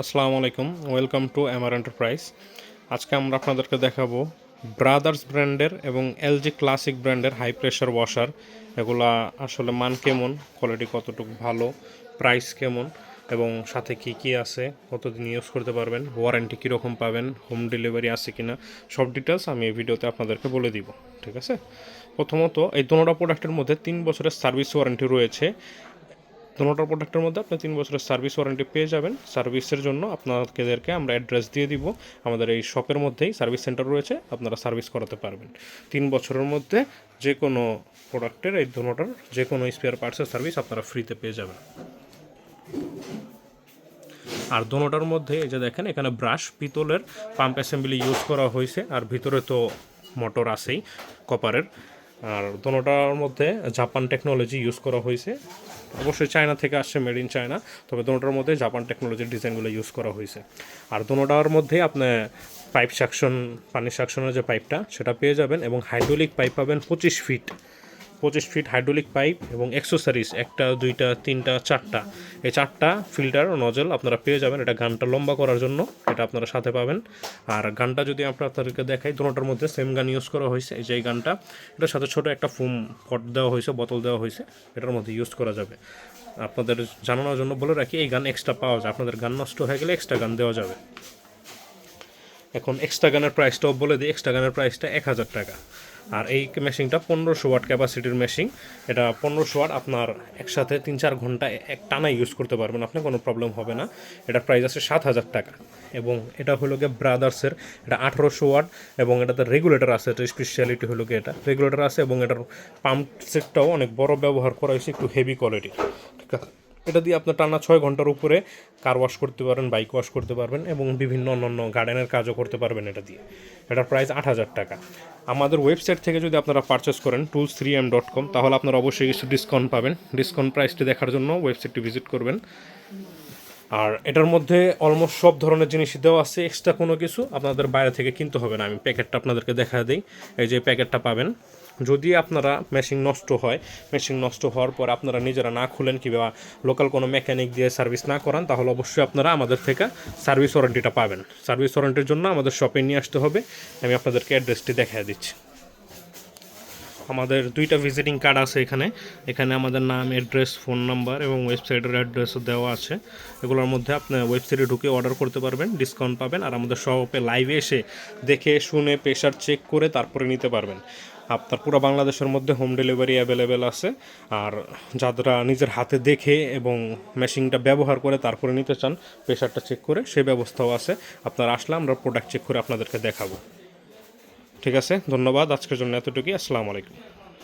আসসালামু আলাইকুম, welcome to MR enterprise. আজকে আমরা আপনাদেরকে দেখাবো ব্রাদার্স ব্র্যান্ডের এবং এলজি ক্লাসিক ব্র্যান্ডের হাই প্রেশার ওয়াশার। এগুলা আসলে মান কেমন, কোয়ালিটি কতটুকু ভালো, প্রাইস কেমন এবং সাথে কি কি আছে, কতদিন ইউজ করতে পারবেন, ওয়ারেন্টি কীরকম পাবেন, হোম ডেলিভারি আছে কিনা, সব ডিটেলস আমি এই ভিডিওতে আপনাদেরকে বলে দিব। ঠিক আছে, প্রথমত এই দুটোটা প্রোডাক্টের মধ্যে 3 বছরের সার্ভিস ওয়ারেন্টি রয়েছে। দুটোটা প্রোডাক্টের মধ্যে আপনি 3 বছরের সার্ভিস ওয়ারেন্টি পেয়ে যাবেন। সার্ভিসের জন্য আপনাদেরকে আমরা অ্যাড্রেস দিয়ে দিব। আমাদের এই শপের মধ্যেই সার্ভিস সেন্টার রয়েছে, আপনারা সার্ভিস করাতে পারবেন। 3 বছরের মধ্যে যে কোনো প্রোডাক্টের এই দুটোটার যে কোনো স্পেয়ার পার্টসের সার্ভিস আপনারা ফ্রিতে পেয়ে যাবেন। আর দুটোটার মধ্যে এই যে দেখেন, এখানে ব্রাশ পিতলের পাম্প অ্যাসেম্বলি ইউজ করা হয়েছে, আর ভিতরে তো মোটর আছেই কপারের। আর দুটোটার মধ্যে জাপান টেকনোলজি ইউজ করা হয়েছে, অবশ্যই চায়না থেকে আসছে, মেড ইন চায়না, তবে দুটোটার মধ্যে জাপান টেকনোলজির ডিজাইনগুলো ইউজ করা হয়েছে। আর দুটোটার মধ্যে আপনি পাইপ সাকশন, পানির সাকশনের যে পাইপটা সেটা পেয়ে যাবেন, এবং হাইড্রোলিক পাইপ পাবেন 25 ফিট হাইড্রোলিক পাইপ, এবং অ্যাক্সেসরিজ 1টা 2টা 3টা 4টা, এই 4টা ফিল্টার নজল আপনারা পেয়ে যাবেন। এটা গানটা লম্বা করার জন্য এটা আপনারা সাথে পাবেন। আর গানটা যদি আপনাদেরকে দেখাই, দুটোটার মধ্যে সেম গান ইউজ করা হয়েছে। এই যে এই গানটা, এটার সাথে ছোটো একটা ফোম পট দেওয়া হয়েছে, বোতল দেওয়া হয়েছে, এটার মধ্যে ইউজ করা যাবে। আপনাদের জানানোর জন্য বলে রাখি, এই গান এক্সট্রা পাওয়া যায়, আপনাদের গান নষ্ট হয়ে গেলে এক্সট্রা গান দেওয়া যাবে। এখন এক্সট্রা গানের প্রাইসটাও বলে দিই, এক্সট্রা গানের প্রাইসটা 1000 টাকা। আর এই মেশিনটা 1500 ওয়াট ক্যাপাসিটির মেশিন। এটা 1500 ওয়াট আপনার একসাথে 3-4 ঘন্টা এক টানা ইউজ করতে পারবেন, আপনার কোনো প্রবলেম হবে না। এটার প্রাইস আছে 7000 টাকা। এবং এটা হলো গিয়ে ব্রাদার্সের, এটা 1800 ওয়াট, এবং এটাতে রেগুলেটর আছে। এটা স্পেশালিটি হলো গিয়ে এটা রেগুলেটর আছে, এবং এটার পাম্প সেটটাও অনেক বড় ব্যবহার করা হয়েছে, একটু হেভি কোয়ালিটির। ঠিক আছে, এটা দিয়ে আপনার টানা 6 ঘন্টার উপরে কার ওয়াশ করতে পারবেন, বাইক ওয়াশ করতে পারবেন, এবং বিভিন্ন অন্যান্য গার্ডেনের কাজও করতে পারবেন এটা দিয়ে। এটার প্রাইস 8000 টাকা। আমাদের ওয়েবসাইট থেকে যদি আপনারা পারচেস করেন tools3m.com, তাহলে আপনারা অবশ্যই কিছু ডিসকাউন্ট পাবেন। ডিসকাউন্ট প্রাইসটি দেখার জন্য ওয়েবসাইটটি ভিজিট করবেন। আর এটার মধ্যে অলমোস্ট সব ধরনের জিনিসই দেওয়া আছে, এক্সট্রা কোনো কিছু আপনাদের বাইরে থেকে কিনতে হবে না। আমি প্যাকেটটা আপনাদেরকে দেখা দিই, এই যে প্যাকেটটা পাবেন। যদি আপনারা মেশিন নষ্ট হয়, মেশিন নষ্ট হওয়ার পর আপনারা নিজেরা না খুলেন কিংবা লোকাল কোনো মেকানিক দিয়ে সার্ভিস না করান, তাহলে অবশ্যই আপনারা আমাদের থেকে সার্ভিস ওয়ারেন্টিটা পাবেন। সার্ভিস ওয়ারেন্টির জন্য আমাদের শপে নিয়ে আসতে হবে। আমি আপনাদেরকে অ্যাড্রেসটি দেখা দিচ্ছি। আমাদের 2টা ভিজিটিং কার্ড আছে এখানে। এখানে আমাদের নাম, অ্যাড্রেস, ফোন নাম্বার এবং ওয়েবসাইটের অ্যাড্রেসও দেওয়া আছে। এগুলোর মধ্যে আপনি ওয়েবসাইটে ঢুকে অর্ডার করতে পারবেন, ডিসকাউন্ট পাবেন, আর আমাদের শপে লাইভে এসে দেখে শুনে প্রেশার চেক করে তারপরে নিতে পারবেন। আপনার পুরো বাংলাদেশের মধ্যে হোম ডেলিভারি অ্যাভেলেবেল আছে। আর যারা নিজের হাতে দেখে এবং মেশিনটা ব্যবহার করে তারপরে নিতে চান, প্রেশারটা চেক করে, সেই ব্যবস্থাও আছে। আপনারা আসলে আমরা প্রোডাক্ট চেক করে আপনাদেরকে দেখাবো। ঠিক আছে, ধন্যবাদ। আজকের জন্য এতটুকুই। আসসালামু আলাইকুম।